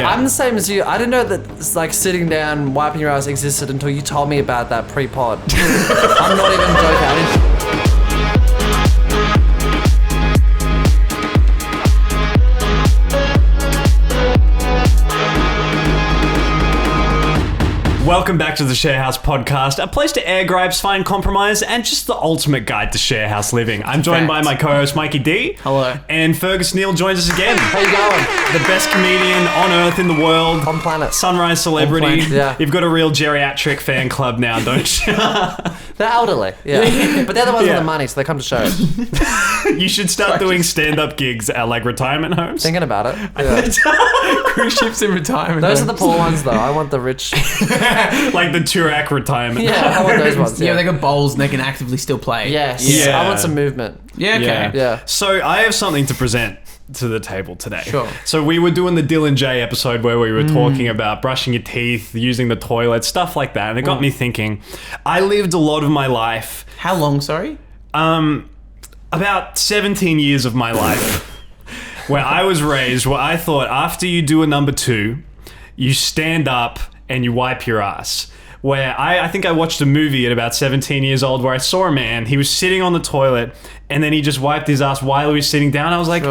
I'm the same as you. I didn't know that it's like sitting down, wiping your ass existed until you told me about that pre-pod. I'm not even joking. Welcome back to the Sharehouse podcast, a place to air gripes, find compromise, and just the ultimate guide to sharehouse living. I'm joined by my co-host Mikey D. Hello. And Fergus Neal joins us again. How you going? The best comedian on earth in the world. On planet. Sunrise celebrity. On planet, yeah. You've got a real geriatric fan club now, don't you? They're elderly, yeah. But they're the ones with the money, so they come to shows. You should start doing stand-up gigs at like retirement homes. Thinking about it. Yeah. Cruise ships in retirement. Those are the poor ones, though. I want the rich. Like the Turak retirement. Yeah, I want those ones. Yeah, they got bowls and they can actively still play. Yes. Yeah. I want some movement. Yeah, okay. Yeah. So I have something to present to the table today. Sure. So we were doing the Dylan J episode where we were talking about brushing your teeth, using the toilet, stuff like that. And it got me thinking, I lived a lot of my life. How long, sorry? About 17 years of my life where I was raised where I thought after you do a number 2, you stand up and you wipe your ass. Where I think I watched a movie at about 17 years old where I saw a man, he was sitting on the toilet and then he just wiped his ass while he was sitting down. I was like,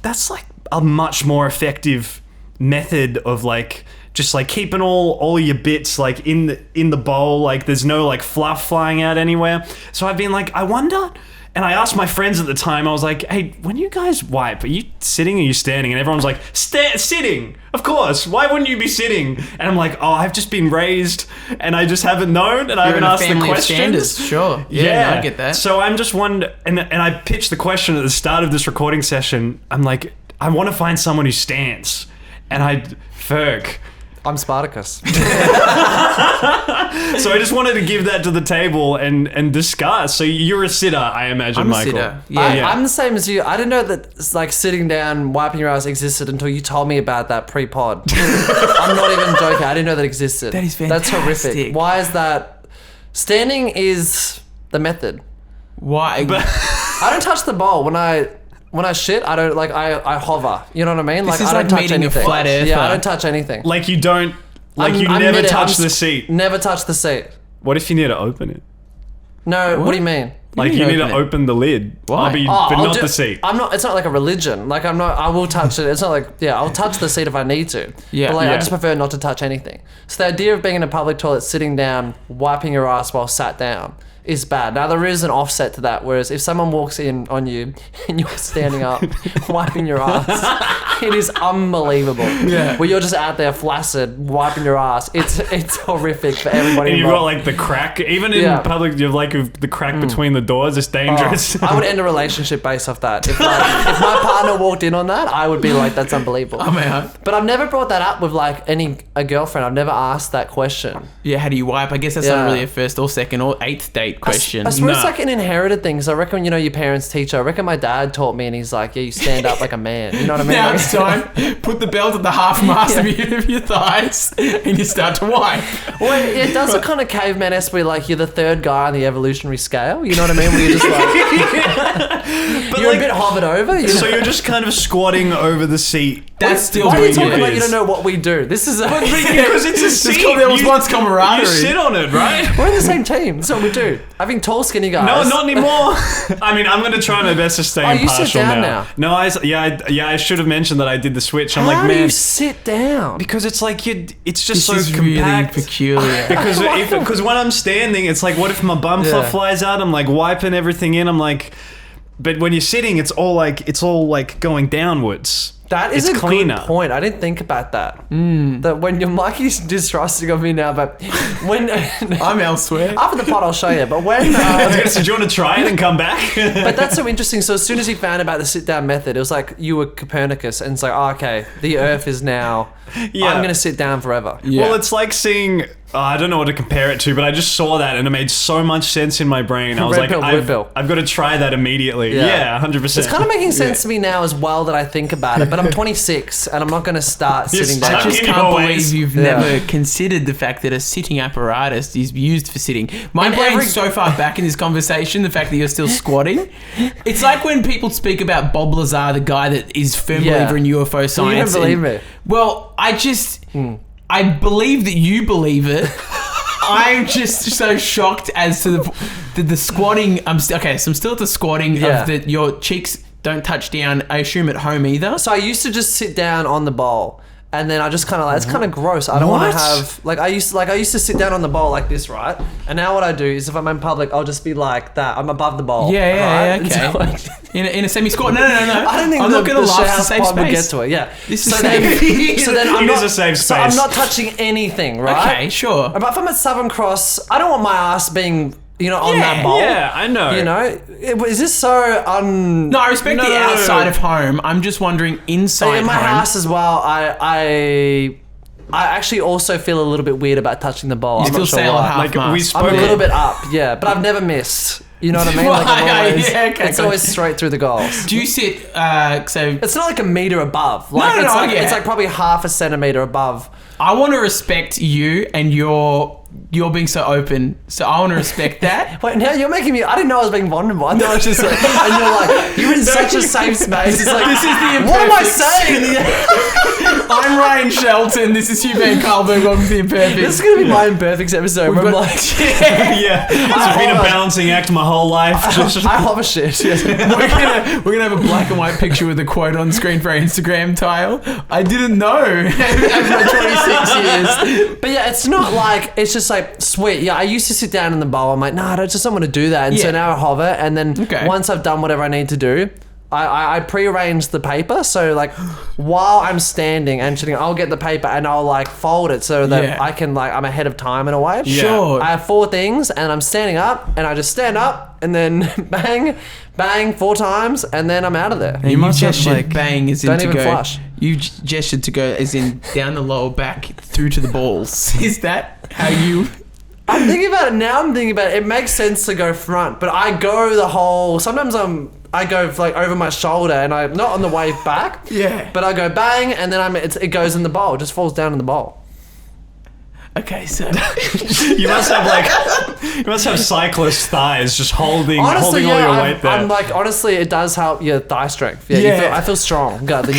that's like a much more effective method of like, just like keeping all your bits like in the bowl, like there's no like fluff flying out anywhere. So I've been like, I wonder. And I asked my friends at the time, I was like, hey, when you guys wipe, are you sitting or are you standing? And everyone's like, sitting, of course. Why wouldn't you be sitting? And I'm like, oh, I've just been raised and I just haven't known and I haven't asked the questions. Sure. Yeah, I get that. So I'm just wondering, and I pitched the question at the start of this recording session. I'm like, I want to find someone who stands. And Ferg. I'm Spartacus. So I just wanted to give that to the table and discuss. So you're a sitter, I imagine, I'm Michael. a sitter. Yeah. I'm the same as you. I didn't know that it's like sitting down, wiping your ass existed until you told me about that pre-pod. I'm not even joking. I didn't know that existed. That is fantastic. That's horrific. Why is that? Standing is the method. Why? I don't touch the bowl when I shit. I don't like. I hover. You know what I mean? This like is I don't like touch meeting a anything. flat earther. Yeah, I don't touch anything. Like you don't, like you I'm never near it. touch the seat. Never touch the seat. What if you need to open it? No. What do you mean? Like you need to open the lid. Why? But I'll not the seat. I'm not. It's not like a religion. Like I'm not. I will touch it. It's not like I'll touch the seat if I need to. Yeah. But like Yeah. I just prefer not to touch anything. So the idea of being in a public toilet, sitting down, wiping your ass while sat down is bad. Now there is an offset to that. Whereas if someone walks in on you and you're standing up, wiping your ass, it is unbelievable. Yeah. Where you're just out there flaccid, wiping your ass. It's horrific for everybody. And you've got involved. like the crack. Even in public, you've like the crack between the doors. It's dangerous. I would end a relationship based off that. If my partner walked in on that, I would be like, that's unbelievable. I'm out. But I've never brought that up with like a girlfriend. I've never asked that question. Yeah, how do you wipe? I guess that's not really a first or second or eighth date question. I suppose it's like an inherited thing. So I reckon, your parents teach you. I reckon my dad taught me and he's like, yeah, you stand up like a man. You know what I mean? Now Like- it's time. Put the belt at the half mast of your thighs and you start to wipe. Well, it does a kind of caveman-esque where like you're the third guy on the evolutionary scale. You know what I mean? Where you're just like... But you're like, a bit hovered over. so you're just kind of squatting over the seat. That's still Why are you doing talking it. like you don't know what we do? This is... Because it's a seat. There was once camaraderie. You sit on it, right? We're in the same team. That's what we do. I think tall, skinny guys... No, not anymore. I mean, I'm going to try my best to stay you impartial sit down now. No, I should have mentioned that I did the switch. I'm How like, do man, you sit down? because it's like it's just This so is compact. really peculiar. Because when I'm standing, it's like, what if my bum fluff flies out? I'm like wiping everything in. I'm like, but when you're sitting, it's all like going downwards. That is It's a cleaner. good point. I didn't think about that. That when your Mikey's distrusting of me now, but when I'm elsewhere. after the pot, I'll show you. But when, So do you want to try it and come back? but that's so interesting. So as soon as he found about the sit down method, it was like you were Copernicus, and it's like, oh, okay, the Earth is now. Yeah. I'm gonna sit down forever. Yeah. Well, it's like seeing. I don't know what to compare it to, but I just saw that and it made so much sense in my brain. I was Red like, pill, blue pill. I've got to try that immediately. Yeah. Yeah, 100%. It's kind of making sense to me now as well that I think about it. But but I'm 26 and I'm not going to start You're sitting stuck down. I just in can't your believe ways. you've Yeah. never considered the fact that a sitting apparatus is used for sitting. My And brain's every- so far back in this conversation, the fact that you're still squatting. It's like when people speak about Bob Lazar, the guy that is firm Yeah. believer in UFO science. don't believe me. Well, I believe that you believe it. I'm just so shocked as to the squatting. So I'm still at the squatting Yeah. of that your cheeks don't touch down, I assume, at home either. So I used to just sit down on the bowl, and then I just kind of it's kind of gross. I don't want to What? have I used to sit down on the bowl like this, right? And now what I do is if I'm in public, I'll just be like that. I'm above the bowl. Yeah, right? okay. So- In a semi-squat? No. I don't think I'm not going to laugh. It's a Sharehouse safe pod will space. get to it. Yeah. This is so safe. then I'm It not, is a safe So I'm space. not touching anything, right? Okay, sure. But if I'm at Southern Cross, I don't want my ass being on Yeah, that bowl. Yeah, I know. Is this so No, I respect the No. outside of home. I'm just wondering inside in my home. house as well? I actually also feel a little bit weird about touching the bowl. I'm still not sure sail why. half Like, we mast. spoke- I'm a Okay. little bit up, yeah, but I've never missed. You know what I mean? Like I'm Right, always, yeah, okay, it's got always it. straight through the goals. Do you sit, so... It's not like a meter above. Like No, it's like yeah. it's like probably half a centimeter above. I want to respect you and you're being so open. So I want to respect that. Wait, now you're making me. I didn't know I was being vulnerable. I thought I was just like, and you're like, you're in such a safe space. It's like, This is the what am I Imperfects. saying? I'm Ryan Shelton. This is Hugh Van Carlberg. Welcome to The Imperfects. This is gonna be my imperfects episode. Where I'm got- like, Yeah, it's been a balancing act my whole life. I hover shit. Yes. We're gonna have a black and white picture with a quote on screen for our Instagram tile. I didn't know. After my 26 years. But yeah, it's not like it's just like sweet. Yeah, I used to sit down in the bowl. I'm like, nah, I just don't want to do that. And so Yeah. now I hover, and then Okay. once I've done whatever I need to do, I pre-arrange the paper. So like while I'm standing and sitting, I'll get the paper and I'll like fold it so that Yeah. I can I'm ahead of time in a way. Sure. I have 4 things and I'm standing up and I just stand up and then bang, bang 4 times and then I'm out of there. And you must have, gestured like, bang as in don't to even go. flush. You gestured to go as in down the lower back through to the balls. Is that how you? I'm thinking about it now. I'm thinking about it. It makes sense to go front, but I go the whole. Sometimes I go like over my shoulder, and I'm not on the way back. Yeah. But I go bang, and then it goes in the bowl. It just falls down in the bowl. Okay, so You must have cyclist thighs just holding Honestly, all your yeah. weight there. I'm like honestly, it does help your thigh strength. Yeah. Yeah. I feel strong. God, than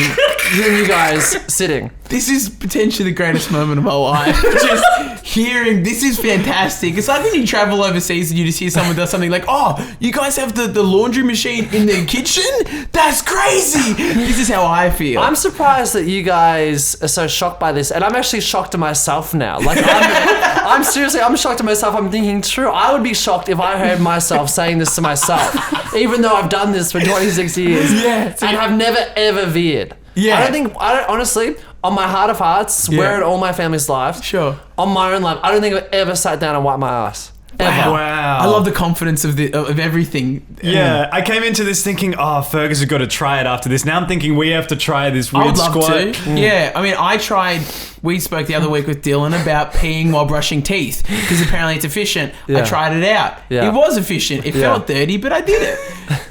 you guys sitting. this is potentially the greatest moment of my life. Just hearing this is fantastic. It's like when you travel overseas and you just hear someone does something like, "Oh, you guys have the laundry machine in the kitchen? That's crazy." This is how I feel. I'm surprised that you guys are so shocked by this, and I'm actually shocked to myself now. Like, I'm seriously, I'm shocked to myself. I'm thinking, true, I would be shocked if I heard myself saying this to myself, even though I've done this for 26 years, Yeah. and have never ever veered. Yeah. I don't honestly, on my heart of hearts, swear Yeah. in all my family's life, Sure. on my own life, I don't think I've ever sat down and wiped my ass. Ever. Wow. I love the confidence of everything. Yeah, I came into this thinking, oh, Fergus has got to try it after this. Now I'm thinking we have to try this I weird would love squat. to. Yeah, I mean, I tried. We spoke the other week with Dylan about peeing while brushing teeth because apparently it's efficient. I Yeah. tried it out. Yeah. It was efficient. It Yeah. felt dirty, but I did it.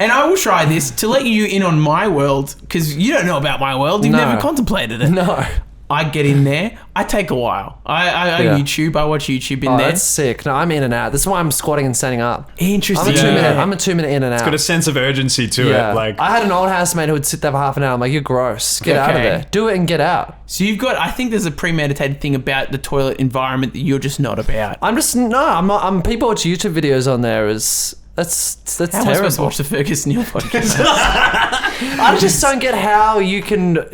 And I will try this to let you in on my world because you don't know about my world. You've No. never contemplated it. No. I get in there. I take a while. I Yeah. YouTube. I watch YouTube in Oh, there. that's sick. No, I'm in and out. This is why I'm squatting and standing up. Interesting. I'm a 2 minute in and out. Got a sense of urgency to Yeah. it. Like, I had an old housemate who would sit there for half an hour. I'm like, you're gross. Get out of Okay. there. Do it and get out. So you've got. I think there's a premeditated thing about the toilet environment that you're just not about. I'm not. People watch YouTube videos on there. That's How am I supposed to terrible. watch the Fergus Neal podcast? I just don't get how you can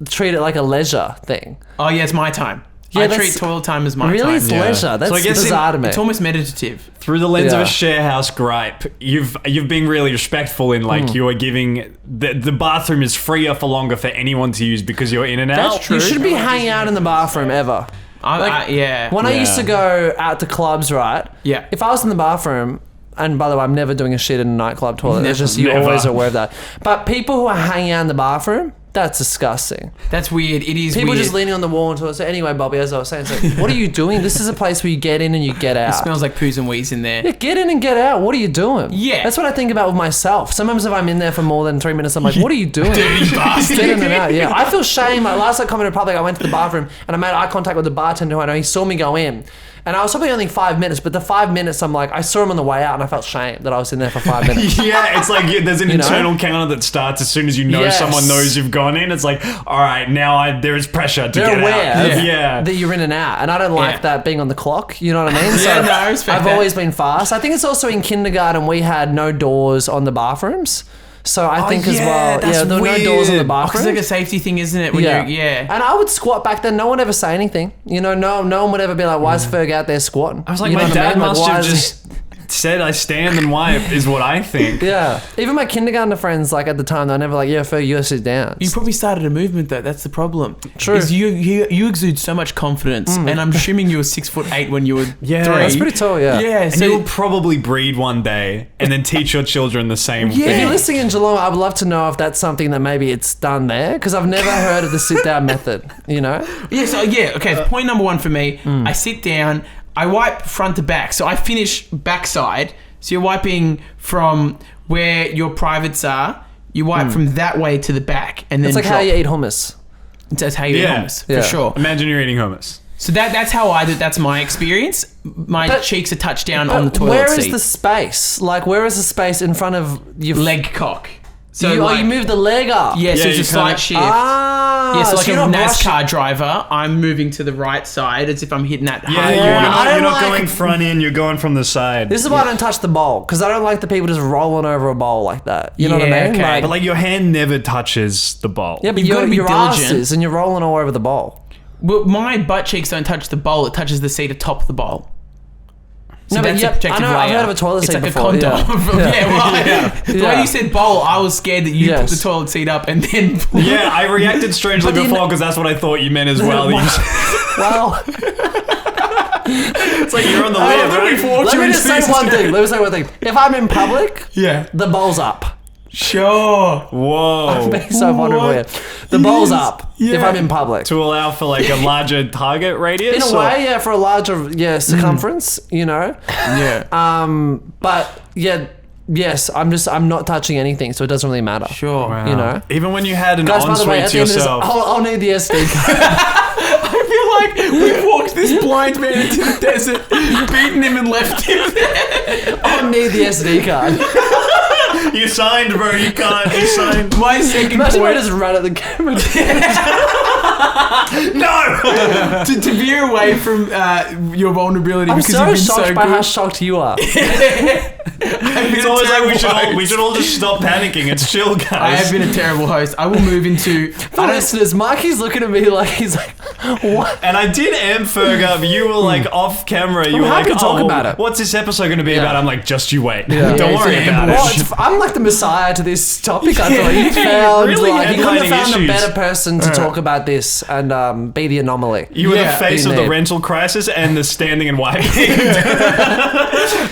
treat it like a leisure thing. Oh yeah, it's my time. Yeah, I that's- treat toilet time as my Really, time. it's Yeah. leisure. That's So I guess bizarre to me. It's almost meditative. through the lens of Yeah. a Sharehouse gripe, you've been really respectful in like you are giving the bathroom is freer for longer for anyone to use because you're in and out. That's true. You shouldn't be hanging out in the bathroom ever. Yeah. When I used to Yeah. go out to clubs, right? Yeah. If I was in the bathroom, and by the way, I'm never doing a shit in a nightclub toilet. It's just you're Never. always aware of that. But people who are hanging out in the bathroom, That's disgusting. That's weird. It is People weird. just leaning on the wall until. So anyway, Bobby, as I was saying, it's like, what are you doing? This is a place where you get in and you get out. It smells like poos and wheeze in there. Yeah, get in and get out. What are you doing? Yeah. That's what I think about with myself. Sometimes if I'm in there for more than 3 minutes, I'm like, what are you doing? Dirty bastard. Get in and out. Yeah. I feel shame. Like, last night, Comedy Republic, I went to the bathroom and I made eye contact with the bartender who I know. He saw me go in. And I was probably only 5 minutes, but the 5 minutes, I'm like, I saw him on the way out and I felt shame that I was in there for 5 minutes. Yeah, it's like there's an internal counter that starts as soon as you know Yes. someone knows you've gone in. It's like, all right, now there is pressure to They're get aware out. of Yeah. that you're in and out. And I don't like Yeah. that being on the clock. You know what I mean? Yeah, no, I respect I've that. always been fast. I think it's also in kindergarten we had no doors on the bathrooms. So I think as well, that's there were no doors on the weird. bathroom. It's like a safety thing, isn't it? When And I would squat back then. No one ever say anything. You know, no one would ever be like, "Why is Ferg out there squatting?" I was like, You know my what I dad mean? Like, must why have is he- just said I stand and wipe is what I think. Yeah. Even my kindergarten friends, like at the time, they're never like, "Yeah, Ferg, you gotta sit down." You probably started a movement though. That's the problem. True. Is you exude so much confidence, and I'm assuming you were 6'8" when you were 3. That's pretty tall, yeah. Yeah. And So you'll probably breed one day and then teach your children the same Yeah. If thing. you're listening in Geelong, I would love to know if that's something that maybe it's done there, because I've never heard of the sit down method. You know? Okay. Point number 1 for me. I sit down. I wipe front to back. So I finish backside. So you're wiping from where your privates are. You wipe from that way to the back, and then It's like drop. how you eat hummus. That's how you eat Yeah. hummus, Yeah. for sure. Imagine you're eating hummus. So that's how I did. That's my experience. My But- cheeks are touched down on the But toilet where is seat. the space? Like, where is the space in front of your Leg cock. So you move the leg up. Yeah, so Yeah, it's you a slight kinda- shift. Ah. Yeah, so like you're a not NASCAR rushing- driver, I'm moving to the right side as if I'm hitting that Yeah, hard. you're I not, don't you're not like- going front in, you're going from the side. This is why I don't touch the bowl, because I don't like the people just rolling over a bowl like that. You know what I Yeah, mean? okay. But like your hand never touches the bowl. yeah, but You've gotta be your ass diligent. is, and you're rolling all over the bowl. Well, my butt cheeks don't touch the bowl; it touches the seat atop the bowl. So No, but that's yeah, a protective I know, I've layer. heard of a toilet it's seat like before, a condom. yeah. Yeah, well, the way Yeah. you said bowl, I was scared that you Yes. put the toilet seat up and then. Yeah, I reacted strangely But you before know- because that's what I thought you meant as well. Well, It's like you're on the lid, right? let me just say one thing. Let me say one thing. If I'm in public, Yeah. the bowl's up. Sure. Whoa. Being so vulnerable here. The bowl's up if Yeah. I'm in public. To allow for like a larger target radius? In a or- way, yeah, for a larger circumference, you know. Yeah. But yeah, yes, I'm not touching anything, so it doesn't really matter. Sure. Wow. You know. Even when you had an Guys, by the way, ensuite at to the end of this, yourself. I'll need the SD card. I feel like we've walked this blind man into the desert, beaten him and left him there. I'll need the SD card. You signed, bro. You can't. You signed. My second Imagine I point just run at the camera. No! to veer away from your vulnerability I'm because so you've been shocked so by how good. shocked you are. It's always like we should all just stop panicking. It's chill, guys. I have been a terrible host. I will move into. For listeners, Mikey's looking at me like he's like, what? And I did amp Ferg up. You were like off camera. You were happy like, to talk oh, about it." what's this episode going to be Yeah. about? I'm like, just you wait. Yeah. Don't Yeah, worry it's an about ambush. it. I'm like the messiah to this topic. I thought you found Really like you couldn't have headlining found a issues. better person to talk about this and be the anomaly. You were Yeah, the face of the indeed. rental crisis and the standing and wiping.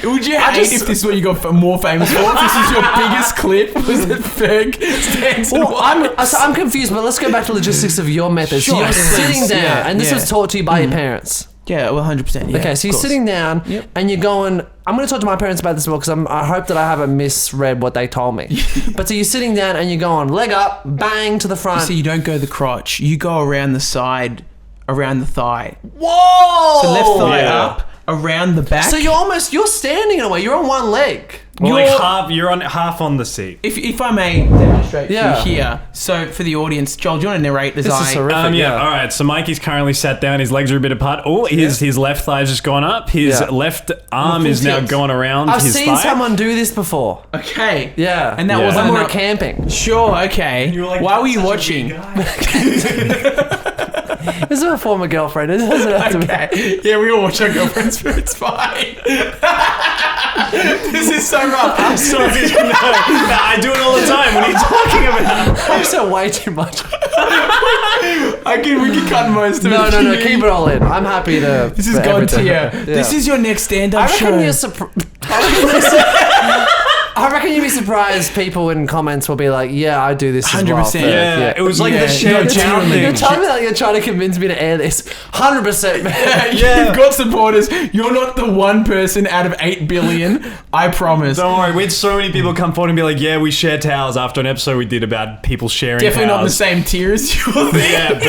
Would you hate if this is what you got more famous for? If this is your biggest clip, was that Ferg stands and Well, I'm confused, but let's go back to logistics of your method. So Sure. you're sitting down, Yeah, and this yeah. was taught to you by your parents. Yeah, well, 100%. Yeah, Okay, so of you're course. sitting down Yep. and you're going, I'm going to talk to my parents about this as well because I hope that I haven't misread what they told me. But so you're sitting down and you're going, leg up, bang to the front. So you don't go the crotch. You go around the side, around the thigh. Whoa! So left thigh Yeah. up, around the back. So you're standing in a way, you're on one leg. Well, You're- like you're on half on the seat. If I may demonstrate Yeah. from here. So for the audience, Joel, do you want to narrate as This I... is horrific. Yeah. All right. So Mikey's currently sat down. His legs are a bit apart. Oh, his left thigh's just gone up. His Yeah. left arm full is now tilt. going around I've his seen thigh. someone do this before. Okay. Yeah. And that Yeah. wasn't when we were enough- camping. Sure, okay. Why were you watching? This is a former girlfriend. It doesn't have to be. Okay. Yeah, we all watch our girlfriends, but it's fine. This is so rough. I'm sorry. No, I do it all the time. What are you talking about? I've said way too much. We can cut most of No, it. keep it all in. I'm happy to. This is for God everything. tier. Yeah. This is your next stand-up I show. reckon you're surprised. I reckon you'd be surprised. People in comments will be like, "Yeah, I do this as well." 100%. Yeah, it was like Yeah, the shared town You're thing. telling me that you're trying to convince me to air this. 100%, man. Yeah. You've got supporters. You're not the one person out of 8 billion. I promise. Don't worry, we had so many people come forward and be like, "Yeah, we share towels." After an episode we did about people sharing Definitely not in the towels. same tier as you. Yeah, but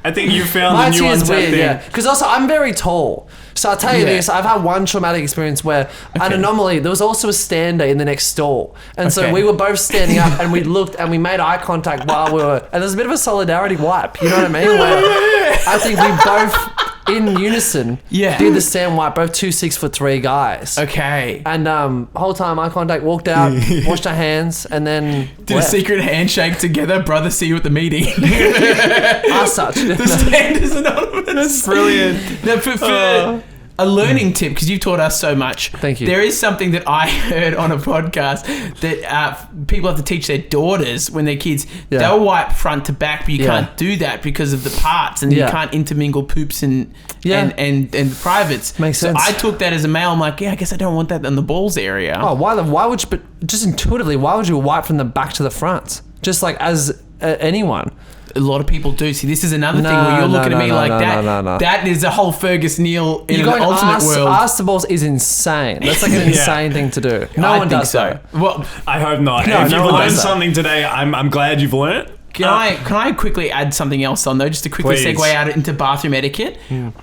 I think you found My the tier nuance is out weird, there. yeah. Because also, I'm very tall. So I'll tell you Yeah. this, I've had one traumatic experience where an anomaly, there was also a stander in the next stall. And so Okay. we were both standing up and we looked and we made eye contact while we were, and there's a bit of a solidarity wipe, you know what I mean? Where I think we both, in unison, Yeah. did the stand wipe, both 2 6'3" guys. Okay. And whole time eye contact, walked out, washed our hands, and then Did a secret handshake together. Brother, see you at the meeting. as such. The Standers Anonymous. Brilliant. Now, for a learning tip, because you've taught us so much. Thank you. There is something that I heard on a podcast that people have to teach their daughters when they're kids. Yeah. They'll wipe front to back, but you Yeah. can't do that because of the parts, and you Yeah. can't intermingle poops and Yeah. and privates. Makes sense. So I took that as a male. I'm like, yeah, I guess I don't want that in the balls area. Oh, why would you, but just intuitively, why would you wipe from the back to the front? Just like as anyone. A lot of people do. See, this is another thing No, where you're no, looking no, at me no, like no, that. no. That is a whole Fergus Neal in You're an going alternate arse, world. arse to balls is insane. That's like an Yeah. insane thing to do. No I one think does so. Well, I hope not. No, if no you've one learned does that. something today, I'm glad you've learned. Can I quickly add something else on though, just to quickly Please. segue out into bathroom etiquette?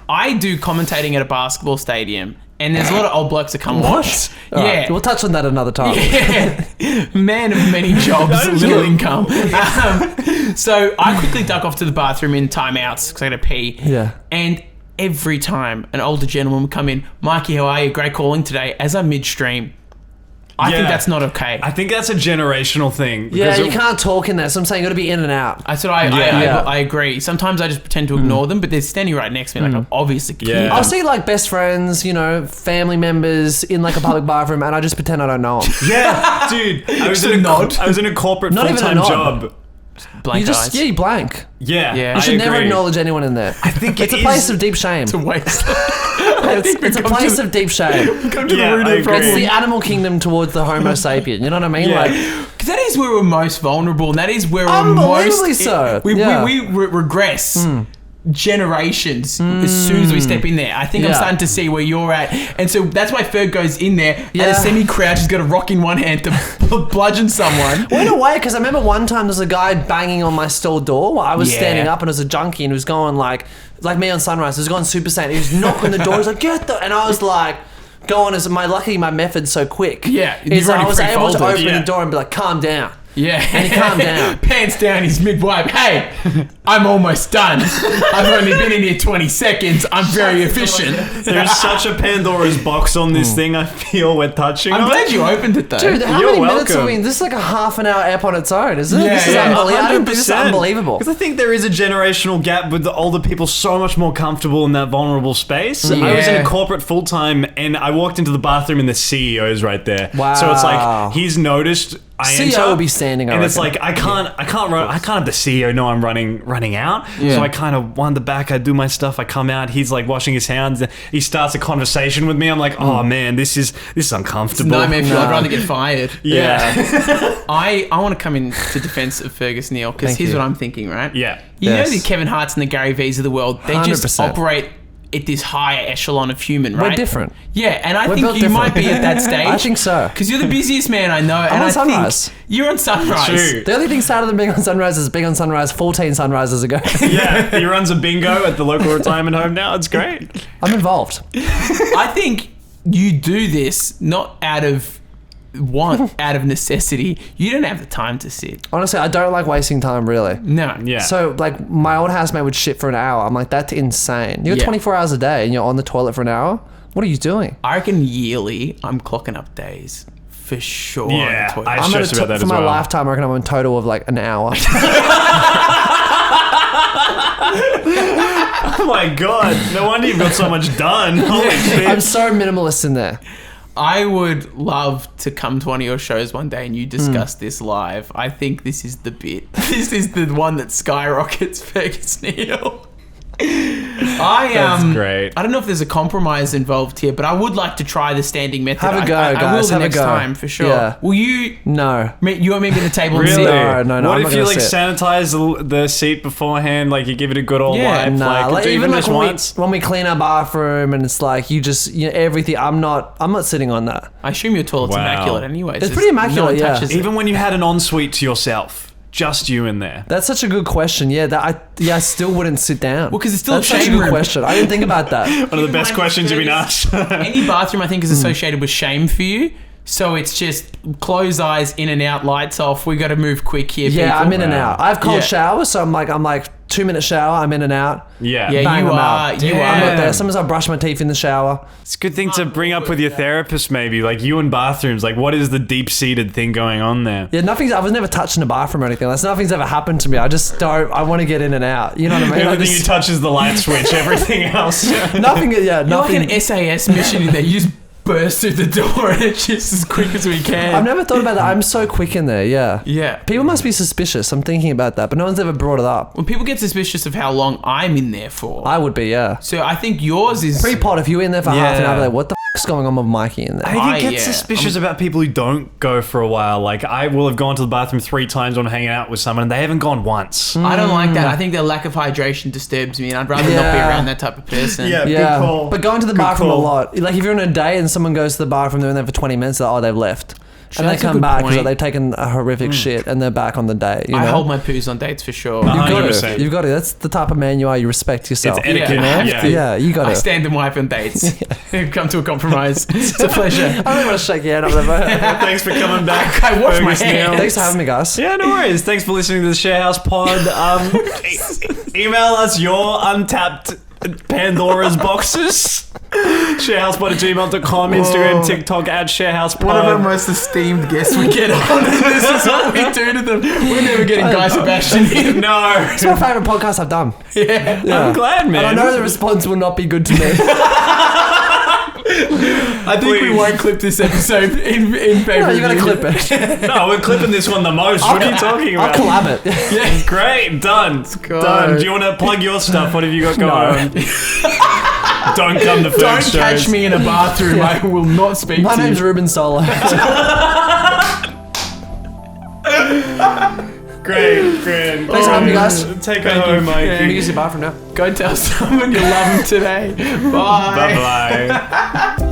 I do commentating at a basketball stadium, and there's a lot of old blokes that come watch. All right, Yeah. we'll touch on that another time. Yeah. Man of many jobs, little income. So I quickly duck off to the bathroom in timeouts because I got to pee. Yeah. And every time an older gentleman would come in, Mikey, how are you? Great calling today. As I'm midstream, I think Yeah. that's not okay. I think that's a generational thing. Yeah, because you can't talk in there. So I'm saying you got to be in and out. I said Yeah. I agree. Sometimes I just pretend to ignore them, but they're standing right next to me, like I'm obviously Yeah. kidding. I'll see like best friends, you know, family members in like a public bathroom, and I just pretend I don't know them. Yeah, dude. I was Just in a nod. I was in a corporate Not even a full-time nod. job. Blank You just, eyes. yeah, you blank. Yeah, Yeah. You I should never agree. acknowledge anyone in there. I think It's a place of deep shame. It's a waste. It's a place of deep shame. Come to Yeah, the root I of the agree. It's problem. the animal kingdom towards the Homo sapien. You know what I mean? Yeah. Like, Because that is where we're most vulnerable, and that is where we're Unbelievably most... so. We Yeah. regress generations as soon as we step in there. I think I'm Yeah. starting to see where you're at. And so that's why Ferg goes in there, and Yeah. a semi-crouch, he's got a rock in one hand to bludgeon someone. well, in a way, because I remember one time there was a guy banging on my stall door while I was Yeah. standing up, and it was a junkie, and he was going like me on Sunrise. He was going Super Saiyan. He was knocking on the door. He was like, "Get the," and I was like, going as luckily my method's so quick. Yeah, is you've already I was able to pre-folded. open Yeah. the door and be like, "Calm down." Yeah. And he calmed down. Pants down, he's mid-wipe. Hey, I'm almost done. I've only been in here 20 seconds. I'm very efficient. There's such a Pandora's box on this thing. I feel we're touching. I'm on. glad you opened it though. Dude, how You're many minutes are welcome. we in? This is like a half an hour app on its own, isn't it? Yeah, This is yeah. unbelievable. This is unbelievable. Because I think there is a generational gap with the older people so much more comfortable in that vulnerable space. I was in Yeah. a corporate full time, and I walked into the bathroom, and the CEO's right there. Wow. So it's like he's noticed. I CEO enter, will be standing, I and it's reckon. like I can't run. I can't have the CEO know I'm running out. Yeah. So I kind of wind the back. I do my stuff. I come out. He's like washing his hands. He starts a conversation with me. I'm like, oh man, this is uncomfortable. Nightmare fuel. I'd rather get fired. Yeah. I want to come into defense of Fergus Neal because Thank here's you. what I'm thinking, right? Yeah. You Yes. know the Kevin Harts and the Gary V's of the world, they just 100%. operate at this higher echelon of human, right? We're different. Yeah, and I We're think built you might different. be at that stage. I think so. Because you're the busiest man I know. and on I Sunrise. Think you're on Sunrise. True. The only thing sadder than being on Sunrise is being on Sunrise 14 sunrises ago. Yeah, he runs a bingo at the local retirement home now. It's great. I'm involved. I think you do this not out of want, out of necessity. You don't have the time to sit. Honestly, I don't like wasting time, really. No. Yeah. So, like, my old housemate would shit for an hour. I'm like, that's insane. You got Yeah. 24 hours a day and you're on the toilet for an hour? What are you doing? I reckon yearly, I'm clocking up days. For sure. Yeah, on the toilet. I I'm stress about that for as my well. lifetime, I reckon I'm on a total of like an hour. Oh my god! No wonder you've got so much done. Holy shit! I'm so minimalist in there. I would love to come to one of your shows one day and you discuss this live. I think this is the bit. This is the one that skyrockets Fergus Neal. That's great. I don't know if there's a compromise involved here, but I would like to try the standing method. Have a go, I will guys. the Have a next go. time for sure. Yeah. Will you? No. You want me to be at the table and Really? sit? No, What I'm if not you gonna like sit. sanitize the seat beforehand? Like you give it a good old Yeah, wipe. Nah, like even even like just once. when we clean our bathroom and it's like you just everything. I'm not sitting on that. I assume your toilet's Wow. immaculate anyways. It's pretty immaculate, No one yeah. touches it. Even when you had an ensuite to yourself, just you in there. That's such a good question. Yeah, I still wouldn't sit down. Well, 'cause it's still That's a such a shame good room. question. I didn't think about that. One of the best questions you've been asked. Any bathroom, I think, is associated with shame for you. So it's just close eyes, in and out, lights off. We got to move quick here. Yeah, people. I'm in and out. I have cold Yeah. showers, so I'm like 2-minute shower. I'm in and out. Yeah. Yeah, Bang, you I'm are. out. You I'm are. not there. Sometimes I brush my teeth in the shower. It's a good thing to bring up with your therapist, maybe. Like you and bathrooms. Like, what is the deep-seated thing going on there? Yeah, I was never touched in a bathroom or anything. That's nothing's ever happened to me. I just don't. I want to get in and out. You know what I mean? Like Everything you touch is the light switch. Everything else. nothing. Yeah, You're like nothing. an SAS mission in there. You just burst through the door and it's just as quick as we can. I've never thought about that. I'm so quick in there. Yeah. Yeah. People must be suspicious. I'm thinking about that, but no one's ever brought it up. When people get suspicious of how long I'm in there for. I would be. Yeah. So I think yours is... Pre-pod, if you were in there for half an Yeah. hour, like, what the f***'s going on with Mikey in there? I get yeah. suspicious about people who don't go for a while. Like, I will have gone to the bathroom 3 times when I'm hanging out with someone and they haven't gone once. I don't like that. I think their lack of hydration disturbs me and I'd rather not be Yeah. around that type of person. Yeah. Yeah, Good call. but going to the Good bathroom call. a lot. Like if you're on a date and someone goes to the bathroom, they're in there for 20 minutes. Like, they've left, and they That's a come good back because point. they've taken a horrific shit and they're back on the date. You know? I hold my poos on dates for sure. Uh-huh. You've got 100%. to. You've got to. That's the type of man you are. You respect yourself. It's etiquette. Yeah. Yeah. Yeah, you got I to. stand and wipe on dates. Come to a compromise. It's a pleasure. I really want to shake your hand up there. Thanks for coming back. I wash my Fergus Neal. hands. Thanks for having me, guys. Yeah, no worries. Thanks for listening to the Sharehouse pod. Email us your untapped Pandora's boxes. Sharehousepod@gmail.com, Instagram, Whoa. TikTok @sharehousepod. One of our most esteemed guests we get on. This is what we do to them. We're never getting Guy Sebastian in. No. It's my favorite podcast I've done. Yeah. I'm glad, man. And I know the response will not be good to me. I think we Please. won't clip this episode in favor No, of you got to you. clip it. No, we're clipping this one the most. What are you talking I'll about? collab it. Yeah. Great, done. go. Done. Do you want to plug your stuff? What have you got going on? Don't come to Don't Fergus catch shows. me in a bathroom. I will not speak My to name's you. Ruben Solo. Great. Thanks for having me, guys. Take it Thank home, you. Mikey. Yeah. Use your bathroom now. Go tell someone you love them today. Bye. Bye-bye.